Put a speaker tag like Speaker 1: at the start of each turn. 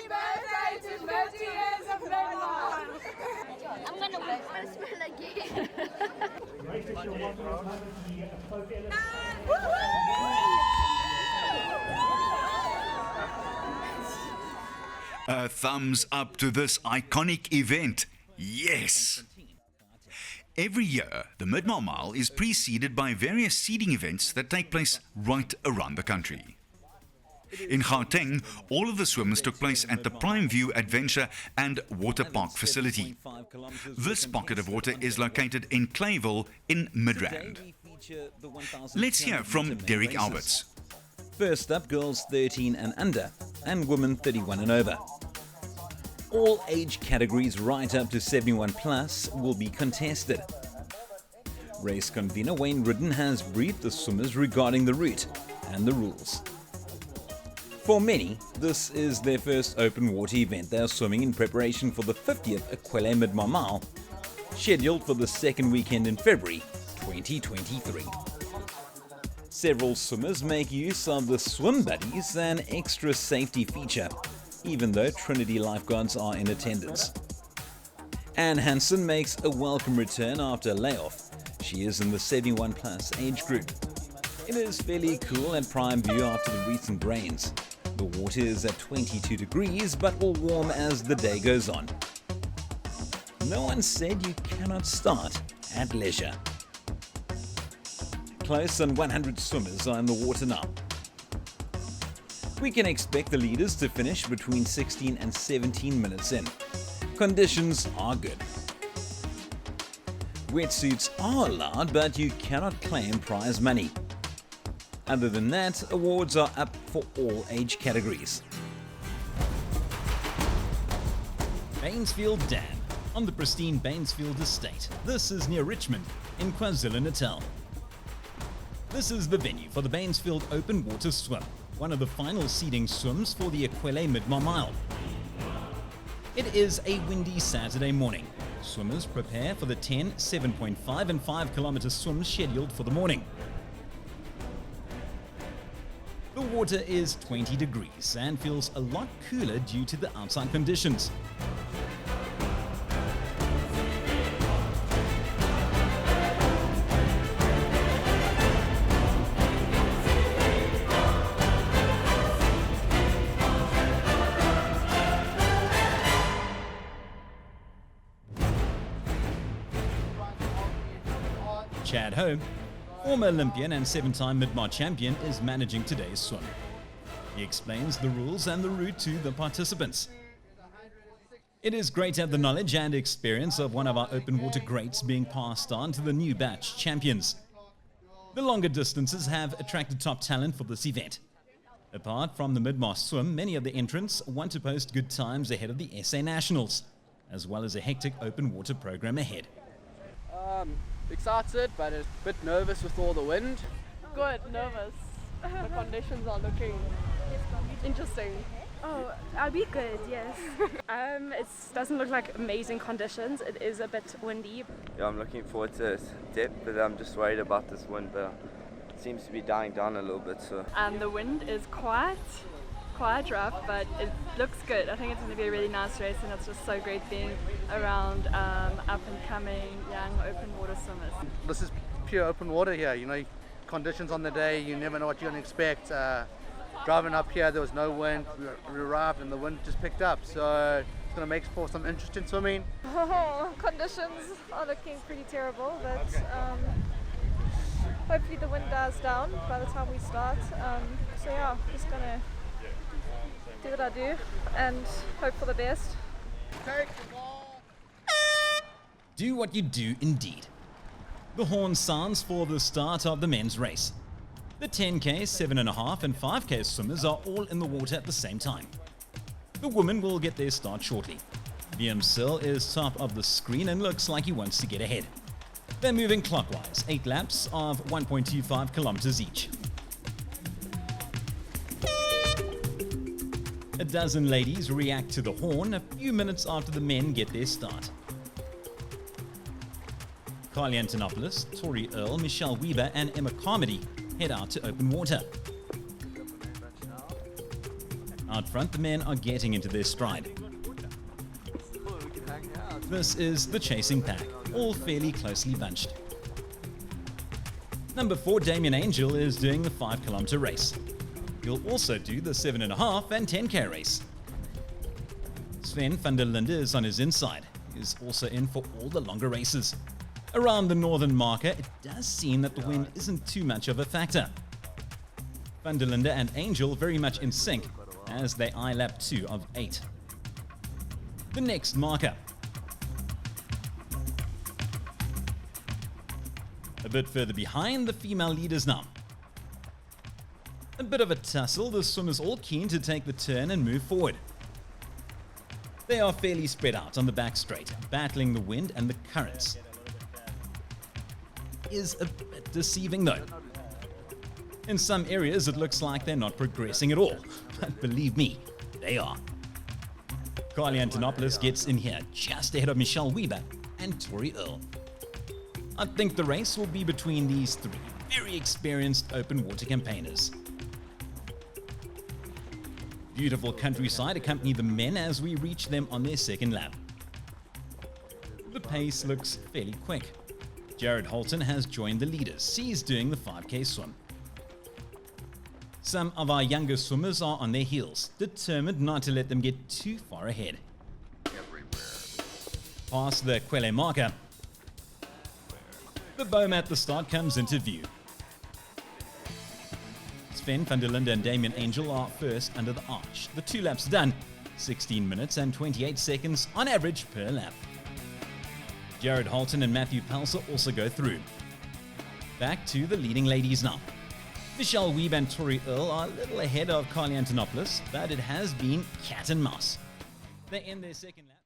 Speaker 1: birthday to 50 years of Midmar!
Speaker 2: I'm gonna wait for the smell again.
Speaker 3: A thumbs up to this iconic event. Yes! Every year, the Midmar Mile is preceded by various seeding events that take place right around the country. In Gauteng, all of the swims took place at the Prime View Adventure and Water Park facility. This pocket of water is located in Clayville in Midrand. Let's hear from Derek Alberts.
Speaker 4: First up, girls 13 and under, and women 31 and over. All age categories right up to 71 plus will be contested. Race convener Wayne Ridden has briefed the swimmers regarding the route and the rules. For many, this is their first open water event they are swimming in preparation for the 50th aQuelle Midmar Mile, scheduled for the second weekend in February 2023. Several swimmers make use of the swim buddies, an extra safety feature, even though Trinity lifeguards are in attendance. Anne Hansen makes a welcome return after a layoff. She is in the 71 plus age group. It is fairly cool at Prime View after the recent rains. The water is at 22 degrees but will warm as the day goes on. No one said you cannot start at leisure. Close on 100 swimmers are in the water now. We can expect the leaders to finish between 16 and 17 minutes in. Conditions are good. Wetsuits are allowed, but you cannot claim prize money. Other than that, awards are up for all age categories.
Speaker 5: Baynesfield Dam, on the pristine Baynesfield estate. This is near Richmond, in KwaZulu-Natal. This is the venue for the Baynesfield Open Water Swim, one of the final seeding swims for the aQuelle Midmar Mile. It is a windy Saturday morning. Swimmers prepare for the 10, 7.5 and 5 kilometer swims scheduled for the morning. The water is 20 degrees and feels a lot cooler due to the outside conditions. Chad Ho, former Olympian and 7-time Midmar champion, is managing today's swim. He explains the rules and the route to the participants. It is great to have the knowledge and experience of one of our open water greats being passed on to the new batch champions. The longer distances have attracted top talent for this event. Apart from the Midmar swim, many of the entrants want to post good times ahead of the SA Nationals, as well as a hectic open water program ahead.
Speaker 6: Excited, but a bit nervous with all the wind.
Speaker 7: Good, nervous. The conditions are looking interesting.
Speaker 8: Oh, I'll be good, yes. It doesn't look like amazing conditions. It is a bit windy.
Speaker 9: Yeah, I'm looking forward to depth, but I'm just worried about this wind, but it seems to be dying down a little bit. So.
Speaker 7: The wind is quite rough, but it looks good. I think it's going to be a really nice race, and it's just so great being around up and coming young open water swimmers.
Speaker 6: This is pure open water here, you know, conditions on the day, you never know what you're going to expect. Driving up here, there was no wind, we arrived and the wind just picked up, so it's going to make for some interesting swimming.
Speaker 8: Conditions are looking pretty terrible, but hopefully the wind dies down by the time we start. So yeah, just going to do what I do and hope for the best.
Speaker 5: Do what you do indeed. The horn sounds for the start of the men's race. The 10K, 7.5 and 5K swimmers are all in the water at the same time. The women will get their start shortly. Liam Sill is top of the screen and looks like he wants to get ahead. They're moving clockwise, 8 laps of 1.25 kilometers each. A dozen ladies react to the horn a few minutes after the men get their start. Carly Antonopoulos, Tori Earle, Michelle Weber and Emma Carmody head out to open water. Out front, the men are getting into their stride. This is the chasing pack, all fairly closely bunched. Number 4, Damien Angel, is doing the 5-kilometer race. He'll also do the 7.5 and 10k race. Sven van der Linde is on his inside. He's also in for all the longer races. Around the northern marker, it does seem that the wind isn't too much of a factor. Van der Linde and Angel very much in sync as they eye lap 2 of 8. The next marker. A bit further behind, the female leaders now. A bit of a tussle, the swimmers all keen to take the turn and move forward. They are fairly spread out on the back straight, battling the wind and the currents. Is a bit deceiving though. In some areas it looks like they're not progressing at all, but believe me, they are. Carly Antonopoulos gets in here just ahead of Michelle Weber and Tori Earl. I think the race will be between these 3 very experienced open water campaigners. Beautiful countryside accompany the men as we reach them on their second lap. The pace looks fairly quick. Jared Holton has joined the leaders. He's doing the 5k swim. Some of our younger swimmers are on their heels, determined not to let them get too far ahead. Past the aQuelle marker, the boom at the start comes into view. Sven van der Linde and Damien Angel are first under the arch. The 2 laps done, 16 minutes and 28 seconds on average per lap. Jared Holton and Matthew Palser also go through. Back to the leading ladies now. Michelle Weeb and Tori Earl are a little ahead of Carly Antonopoulos, but it has been cat and mouse. They end their second lap.